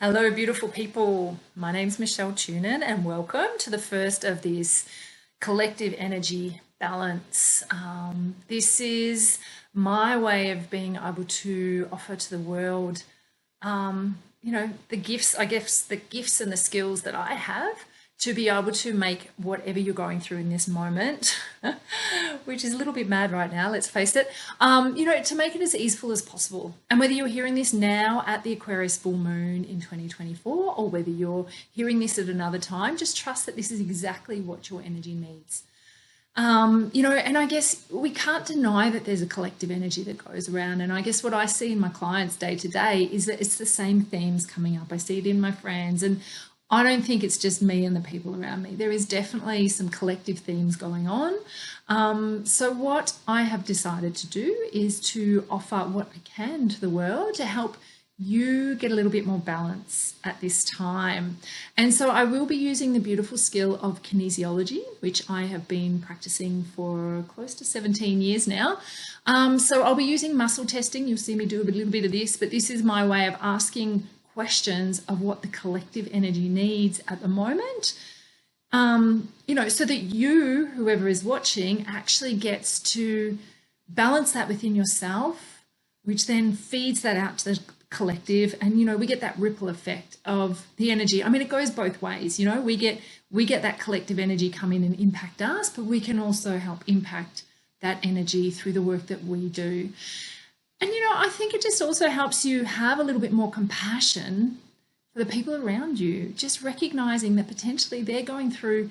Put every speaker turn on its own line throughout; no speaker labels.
Hello, beautiful people. My name's Michelle Teunon, and welcome to the first of this collective energy balance. This is my way of being able to offer to the world, the gifts, I guess, the gifts and the skills that I have to be able to make whatever you're going through in this moment, which is a little bit mad right now, let's face it, to make it as easeful as possible. And whether you're hearing this now at the Aquarius full moon in 2024, or whether you're hearing this at another time, just trust that this is exactly what your energy needs. And I guess we can't deny that there's a collective energy that goes around. And I guess what I see in my clients day to day is that it's the same themes coming up. I see it in my friends, and I don't think it's just me and the people around me. There is definitely some collective themes going on. So what I have decided to do is to offer what I can to the world to help you get a little bit more balance at this time. And so I will be using the beautiful skill of kinesiology, which I have been practicing for close to 17 years now. So I'll be using muscle testing. You'll see me do a little bit of this, but this is my way of asking questions of what the collective energy needs at the moment, so that you, whoever is watching, actually gets to balance that within yourself, which then feeds that out to the collective. And, we get that ripple effect of the energy. I mean, it goes both ways. We get that collective energy come in and impact us, but we can also help impact that energy through the work that we do. And, I think it just also helps you have a little bit more compassion for the people around you, just recognizing that potentially they're going through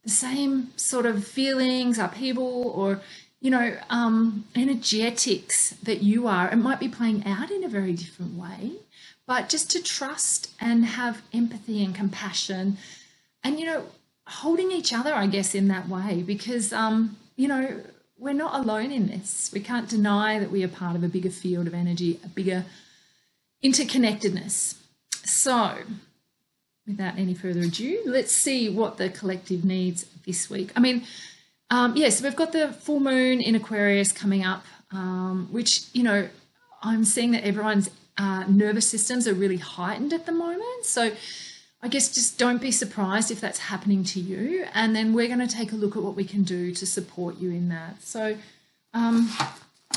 the same sort of feelings, upheaval, or, energetics that you are. It might be playing out in a very different way, but just to trust and have empathy and compassion and, holding each other, I guess, in that way, because, we're not alone in this. We can't deny that we are part of a bigger field of energy, a bigger interconnectedness. So, without any further ado, let's see what the collective needs this week. I mean, so we've got the full moon in Aquarius coming up, which, I'm seeing that everyone's nervous systems are really heightened at the moment. So I guess just don't be surprised if that's happening to you. And then we're going to take a look at what we can do to support you in that. So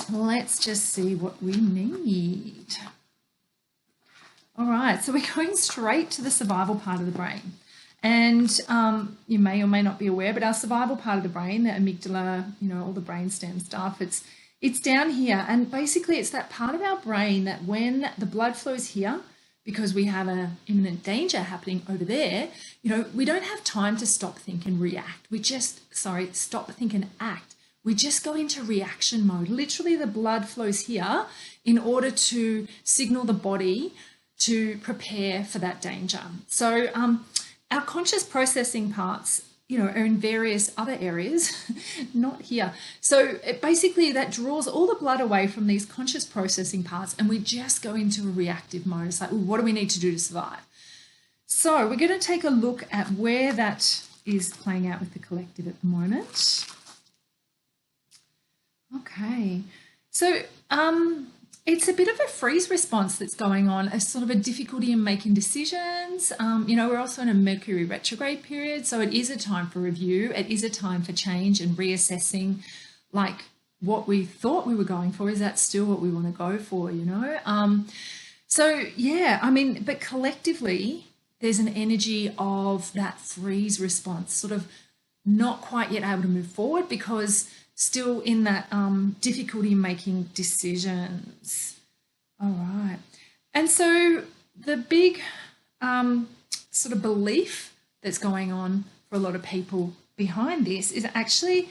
let's just see what we need. All right, so we're going straight to the survival part of the brain. And you may or may not be aware, but our survival part of the brain, the amygdala, all the brainstem stuff, it's down here. And basically it's that part of our brain that when the blood flows here, because we have an imminent danger happening over there, we don't have time to stop, think and react. Stop, think and act. We just go into reaction mode. Literally the blood flows here in order to signal the body to prepare for that danger. So our conscious processing parts, are in various other areas, not here. So basically that draws all the blood away from these conscious processing parts, and we just go into a reactive mode. It's like, what do we need to do to survive? So we're going to take a look at where that is playing out with the collective at the moment. Okay, so it's a bit of a freeze response that's going on, a sort of a difficulty in making decisions. We're also in a Mercury retrograde period, so it is a time for review. It is a time for change and reassessing, like what we thought we were going for. Is that still what we want to go for, but collectively, there's an energy of that freeze response, sort of not quite yet able to move forward because still in that difficulty in making decisions. All right. And so the big sort of belief that's going on for a lot of people behind this is actually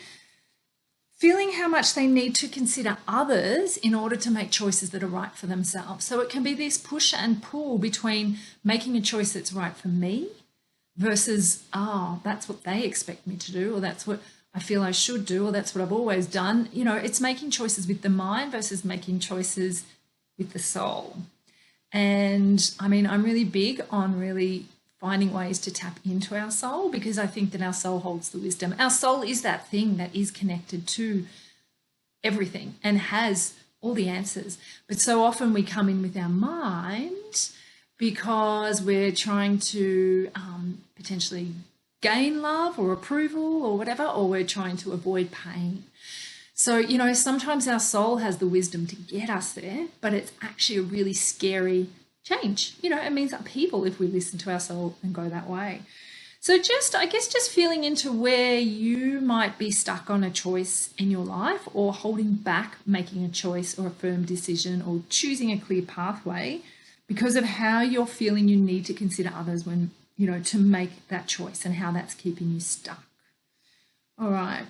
feeling how much they need to consider others in order to make choices that are right for themselves. So it can be this push and pull between making a choice that's right for me versus, that's what they expect me to do, or that's what I feel I should do, or that's what I've always done. It's making choices with the mind versus making choices with the soul. And I mean, I'm really big on really finding ways to tap into our soul, because I think that our soul holds the wisdom. Our soul is that thing that is connected to everything and has all the answers. But so often we come in with our mind because we're trying to potentially gain love or approval or whatever, or we're trying to avoid pain. So, you know, sometimes our soul has the wisdom to get us there, but it's actually a really scary change. You know, it means upheaval if we listen to our soul and go that way. So I guess just feeling into where you might be stuck on a choice in your life, or holding back making a choice or a firm decision, or choosing a clear pathway because of how you're feeling you need to consider others when, you know, to make that choice, and how that's keeping you stuck. All right.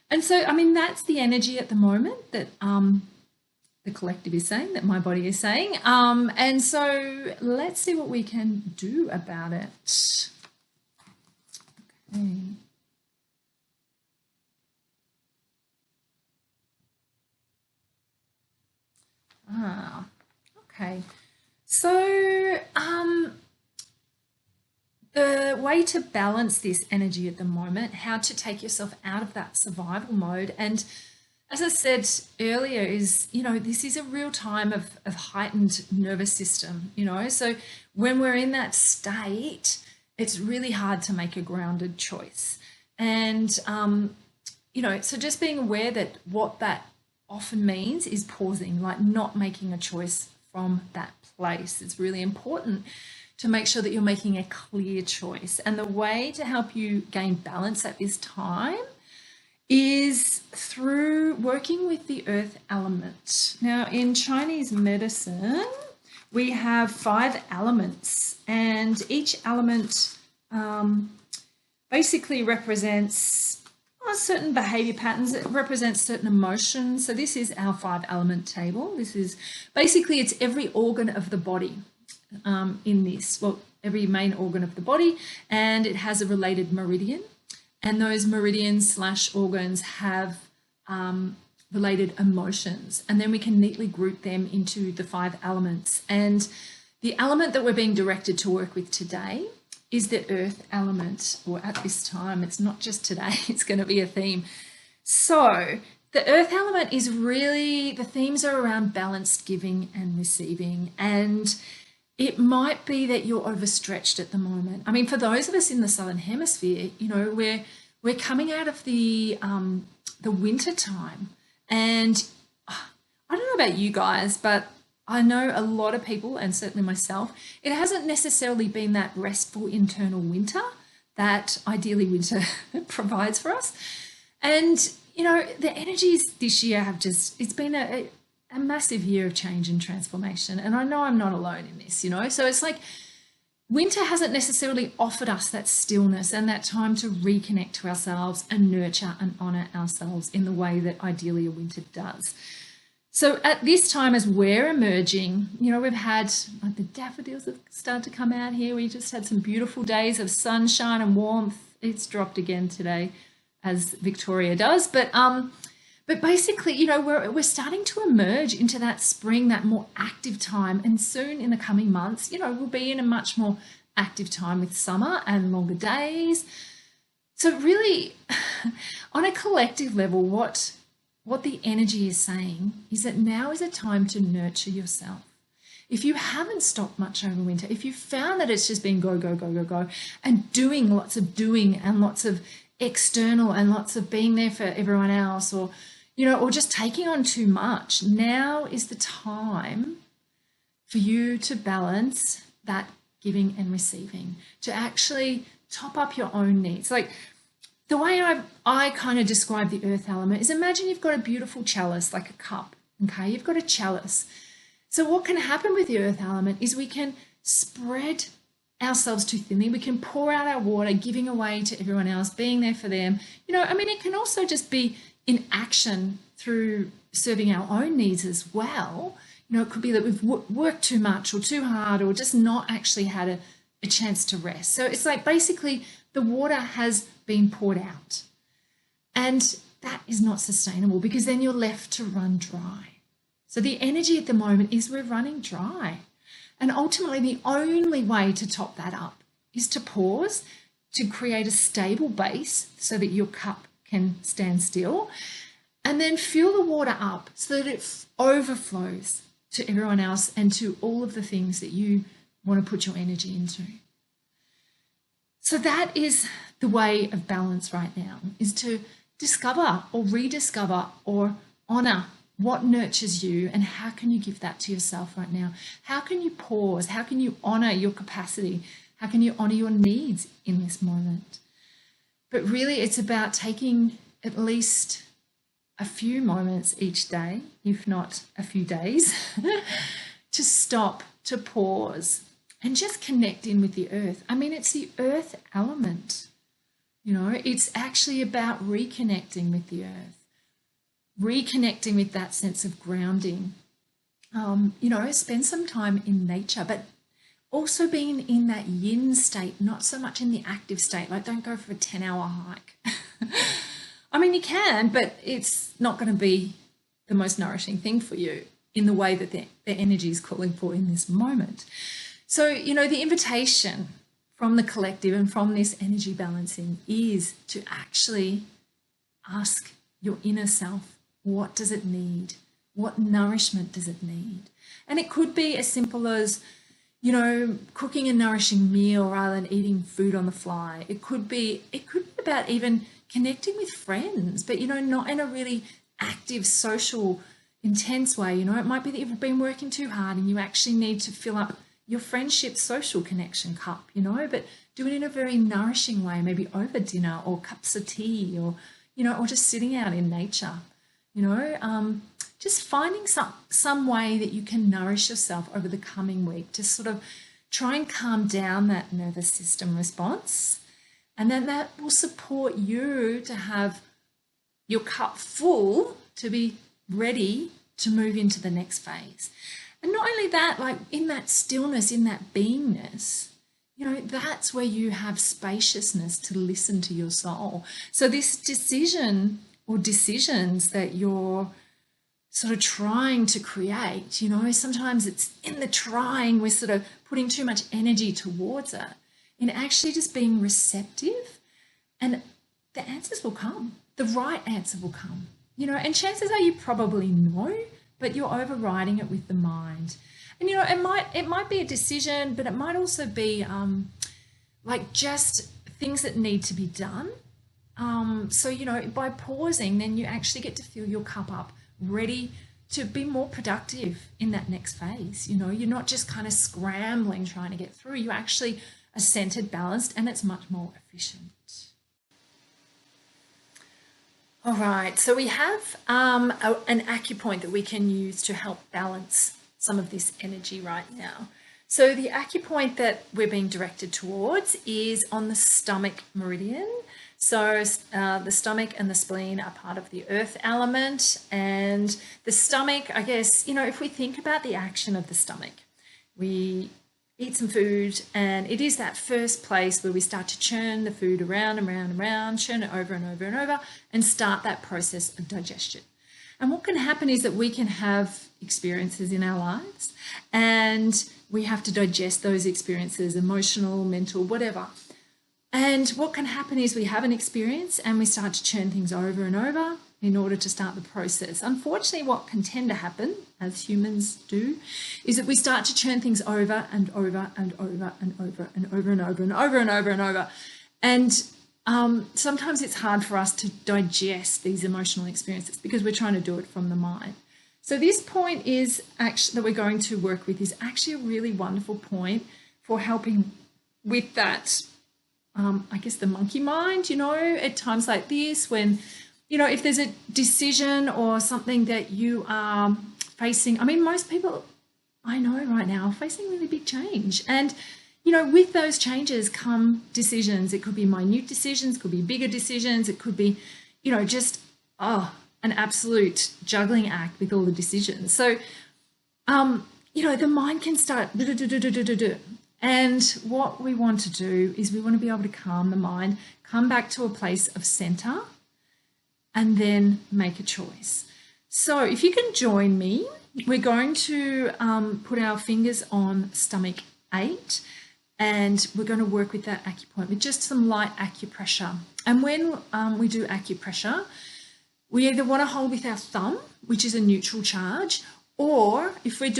And so, I mean, that's the energy at the moment that the collective is saying, that my body is saying. And so let's see what we can do about it. Okay. Okay. So the way to balance this energy at the moment, how to take yourself out of that survival mode. And as I said earlier, is, you know, this is a real time of heightened nervous system, you know. So when we're in that state, it's really hard to make a grounded choice. And, you know, so just being aware that what that often means is pausing, like not making a choice from that place. It's really important to make sure that you're making a clear choice. And the way to help you gain balance at this time is through working with the earth element. Now, in Chinese medicine, we have 5 elements, and each element basically represents certain behavior patterns. It represents certain emotions. So this is our 5 element table. This is basically, it's every organ of the body in this. Well, every main organ of the body, and it has a related meridian. And those meridians / organs have related emotions. And then we can neatly group them into the 5 elements. And the element that we're being directed to work with today is the earth element, or at this time. It's not just today, it's going to be a theme. So the earth element is really, the themes are around balanced giving and receiving. And it might be that you're overstretched at the moment. I mean, for those of us in the Southern Hemisphere, you know, we're coming out of the winter time. And I don't know about you guys, but I know a lot of people, and certainly myself, it hasn't necessarily been that restful internal winter that ideally winter provides for us. And, you know, the energies this year have just, it's been a massive year of change and transformation. And I know I'm not alone in this, you know. So it's like winter hasn't necessarily offered us that stillness and that time to reconnect to ourselves and nurture and honor ourselves in the way that ideally a winter does. So at this time, as we're emerging, you know, we've had, like, the daffodils have started to come out here. We just had some beautiful days of sunshine and warmth. It's dropped again today, as Victoria does. But basically, you know, we're starting to emerge into that spring, that more active time. And soon in the coming months, you know, we'll be in a much more active time with summer and longer days. So really, on a collective level, what the energy is saying is that now is a time to nurture yourself. If you haven't stopped much over winter, if you found that it's just been go, go, go, go, go, and doing lots and lots of external and lots of being there for everyone else, or, you know, or just taking on too much, now is the time for you to balance that giving and receiving, to actually top up your own needs. Like, the way I kind of describe the earth element is, imagine you've got a beautiful chalice, like a cup, okay? You've got a chalice. So what can happen with the earth element is we can spread ourselves too thinly. We can pour out our water, giving away to everyone else, being there for them. You know, I mean, it can also just be in action through serving our own needs as well. You know, it could be that we've worked too much or too hard, or just not actually had a chance to rest. So it's like, basically the water has been poured out, and that is not sustainable, because then you're left to run dry. So the energy at the moment is we're running dry, and ultimately the only way to top that up is to pause, to create a stable base so that your cup can stand still, and then fill the water up so that it overflows to everyone else and to all of the things that you want to put your energy into. So that is the way of balance right now, is to discover or rediscover or honor what nurtures you, and how can you give that to yourself right now? How can you pause? How can you honor your capacity? How can you honor your needs in this moment? But really, it's about taking at least a few moments each day, if not a few days, to stop, to pause, and just connect in with the earth. I mean, it's the earth element. You know, it's actually about reconnecting with the earth, reconnecting with that sense of grounding. You know, spend some time in nature, but also being in that yin state, not so much in the active state. Like, don't go for a 10-hour hike. I mean, you can, but it's not going to be the most nourishing thing for you in the way that the energy is calling for in this moment. So, you know, the invitation from the collective and from this energy balancing is to actually ask your inner self, what does it need? What nourishment does it need? And it could be as simple as, you know, cooking a nourishing meal rather than eating food on the fly. It could be about even connecting with friends, but, you know, not in a really active, social, intense way. You know, it might be that you've been working too hard and you actually need to fill up your friendship social connection cup, you know, but do it in a very nourishing way, maybe over dinner or cups of tea, or, you know, or just sitting out in nature, you know, just finding some way that you can nourish yourself over the coming week to sort of try and calm down that nervous system response. And then that will support you to have your cup full to be ready to move into the next phase. And not only that, like in that stillness, in that beingness, you know, that's where you have spaciousness to listen to your soul. So this decision or decisions that you're sort of trying to create, you know, sometimes it's in the trying, we're sort of putting too much energy towards it, in actually just being receptive, and the answers will come. The right answer will come, you know, and chances are you probably know, but you're overriding it with the mind. And, you know, it might be a decision, but it might also be like just things that need to be done. So, you know, by pausing, then you actually get to fill your cup up, ready to be more productive in that next phase. You know, you're not just kind of scrambling, trying to get through. You actually are centered, balanced, and it's much more efficient. All right, so we have an acupoint that we can use to help balance some of this energy right now. So the acupoint that we're being directed towards is on the stomach meridian. So the stomach and the spleen are part of the earth element, and the stomach, I guess, you know, if we think about the action of the stomach, we eat some food, and it is that first place where we start to churn the food around and around and around, churn it over and over and over, and start that process of digestion. And what can happen is that we can have experiences in our lives, and we have to digest those experiences, emotional, mental, whatever. And what can happen is we have an experience and we start to churn things over and over in order to start the process. Unfortunately, what can tend to happen, as humans do, is that we start to churn things over and over and over and over and over and over and over and over and over. And sometimes it's hard for us to digest these emotional experiences because we're trying to do it from the mind. So this point is actually that we're going to work with is actually a really wonderful point for helping with that, I guess, the monkey mind, you know, at times like this when, you know, if there's a decision or something that you are facing. I mean, most people I know right now are facing really big change. And, you know, with those changes come decisions. It could be minute decisions, could be bigger decisions. It could be, you know, just, an absolute juggling act with all the decisions. So, you know, the mind can start. And what we want to do is we want to be able to calm the mind, come back to a place of center, and then make a choice. So if you can join me, we're going to put our fingers on stomach 8, and we're going to work with that acupoint with just some light acupressure. And when we do acupressure, we either want to hold with our thumb, which is a neutral charge, or if we're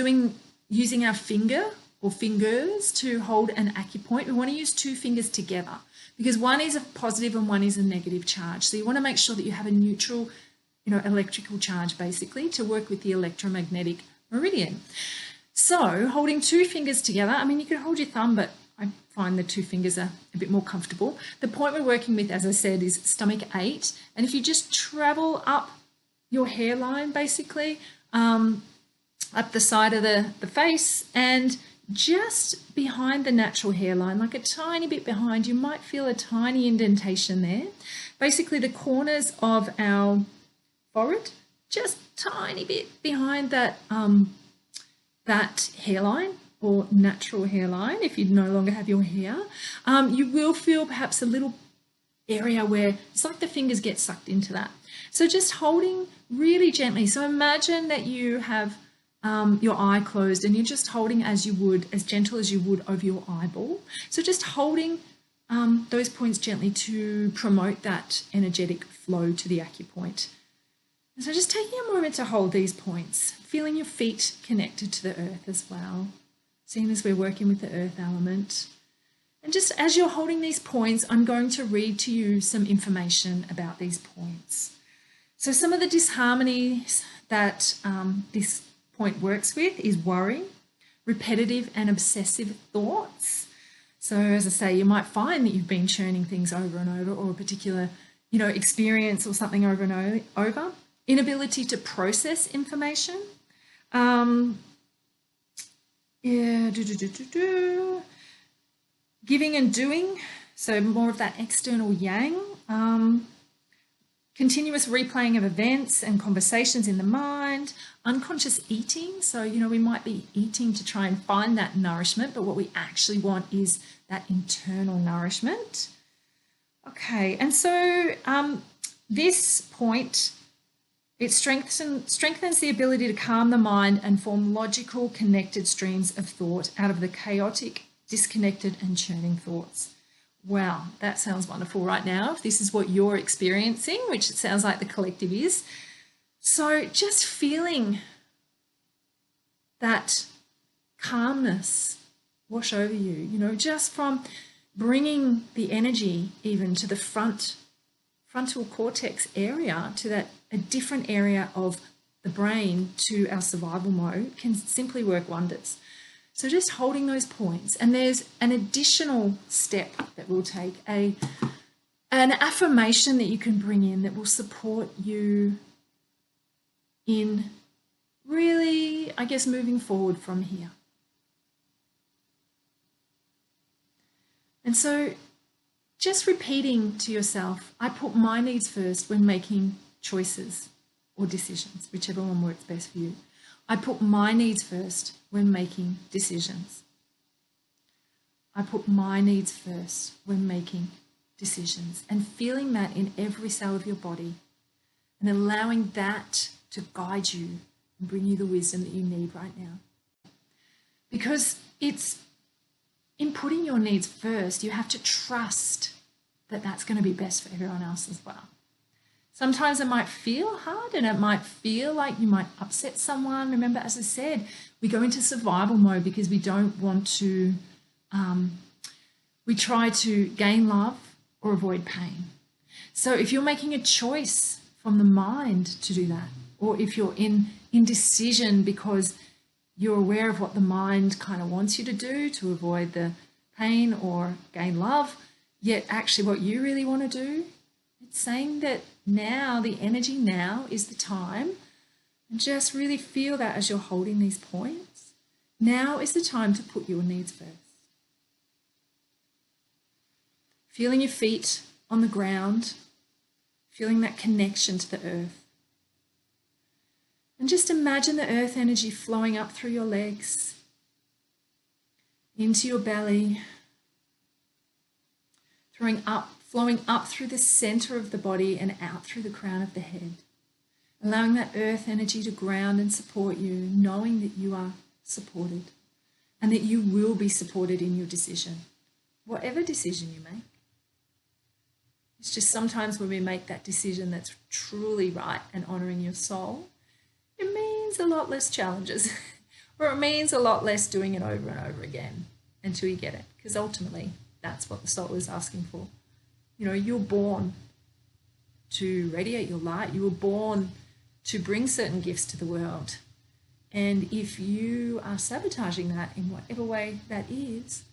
using our finger or fingers to hold an acupoint, we want to use 2 fingers together because one is a positive and one is a negative charge. So you want to make sure that you have a neutral, electrical charge basically to work with the electromagnetic meridian. So holding 2 fingers together, I mean, you can hold your thumb, but I find the 2 fingers are a bit more comfortable. The point we're working with, as I said, is stomach 8. And if you just travel up your hairline, basically, up the side of the face and just behind the natural hairline, like a tiny bit behind, you might feel a tiny indentation there. Basically, the corners of our forehead, just tiny bit behind that, that hairline or natural hairline, if you no longer have your hair, you will feel perhaps a little area where it's like the fingers get sucked into that. So just holding really gently. So imagine that you have your eye closed and you're just holding as gentle as you would over your eyeball. So just holding those points gently to promote that energetic flow to the acupoint. And so just taking a moment to hold these points, feeling your feet connected to the earth as well, seeing as we're working with the earth element. And just as you're holding these points, I'm going to read to you some information about these points. So some of the disharmonies that this point works with is worry, repetitive and obsessive thoughts. So as I say, you might find that you've been churning things over and over, or a particular, experience or something over and over. Inability to process information. Giving and doing, so more of that external yang. Continuous replaying of events and conversations in the mind. Unconscious eating, so we might be eating to try and find that nourishment, but what we actually want is that internal nourishment. Okay, and so this point, it strengthens the ability to calm the mind and form logical, connected streams of thought out of the chaotic, disconnected and churning thoughts. Wow, that sounds wonderful right now. If this is what you're experiencing, which it sounds like the collective is. So just feeling that calmness wash over you, just from bringing the energy even to the frontal cortex area, to that a different area of the brain to our survival mode can simply work wonders. So just holding those points. And there's an additional step that we'll take, an affirmation that you can bring in that will support you in really, moving forward from here. And so just repeating to yourself, I put my needs first when making choices or decisions, whichever one works best for you. I put my needs first when making decisions. I put my needs first when making decisions, and feeling that in every cell of your body and allowing that to guide you and bring you the wisdom that you need right now. Because it's in putting your needs first, you have to trust that that's going to be best for everyone else as well. Sometimes it might feel hard and it might feel like you might upset someone. Remember, as I said, we go into survival mode because we don't want to, we try to gain love or avoid pain. So if you're making a choice from the mind to do that, or if you're in indecision because you're aware of what the mind kind of wants you to do to avoid the pain or gain love, yet actually what you really want to do, it's saying that now, the energy now is the time. And just really feel that as you're holding these points. Now is the time to put your needs first. Feeling your feet on the ground, feeling that connection to the earth. And just imagine the earth energy flowing up through your legs, into your belly, flowing up through the center of the body and out through the crown of the head. Allowing that earth energy to ground and support you, knowing that you are supported and that you will be supported in your decision, whatever decision you make. It's just sometimes when we make that decision that's truly right and honoring your soul, it means a lot less challenges. or it means a lot less doing it over and over again until you get it, because ultimately that's what the soul is asking for. You know, you're born to radiate your light. You were born to bring certain gifts to the world. And if you are sabotaging that in whatever way that is,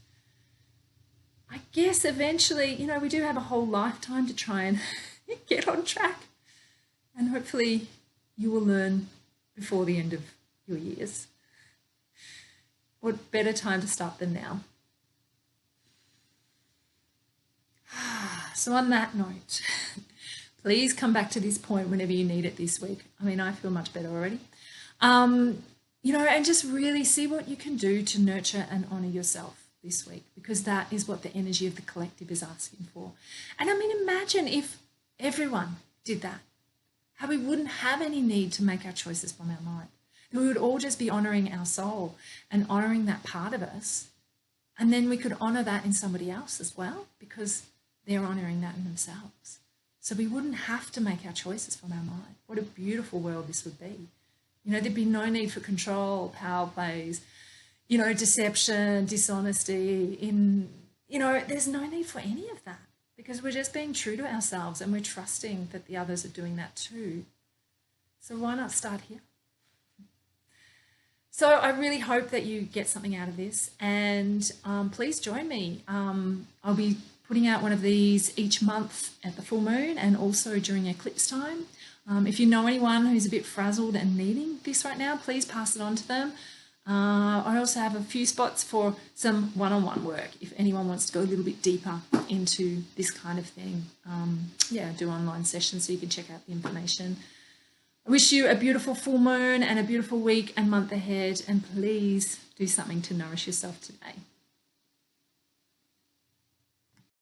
I guess eventually, you know, we do have a whole lifetime to try and get on track. And hopefully you will learn before the end of your years. What better time to start than now? So on that note, please come back to this point whenever you need it this week. I mean, I feel much better already. You know, and just really see what you can do to nurture and honor yourself this week, because that is what the energy of the collective is asking for. And I mean, imagine if everyone did that, how we wouldn't have any need to make our choices from our mind. We would all just be honoring our soul and honoring that part of us. And then we could honor that in somebody else as well, because they're honoring that in themselves. So we wouldn't have to make our choices from our mind. What a beautiful world this would be. You know, there'd be no need for control, power plays, you know, deception, dishonesty. You know, there's no need for any of that, because we're just being true to ourselves and we're trusting that the others are doing that too. So why not start here? So I really hope that you get something out of this, and please join me. I'll be putting out one of these each month at the full moon and also during eclipse time. If you know anyone who's a bit frazzled and needing this right now, please pass it on to them. I also have a few spots for some one-on-one work if anyone wants to go a little bit deeper into this kind of thing. Yeah, do online sessions, so you can check out the information. I wish you a beautiful full moon and a beautiful week and month ahead, and please do something to nourish yourself today.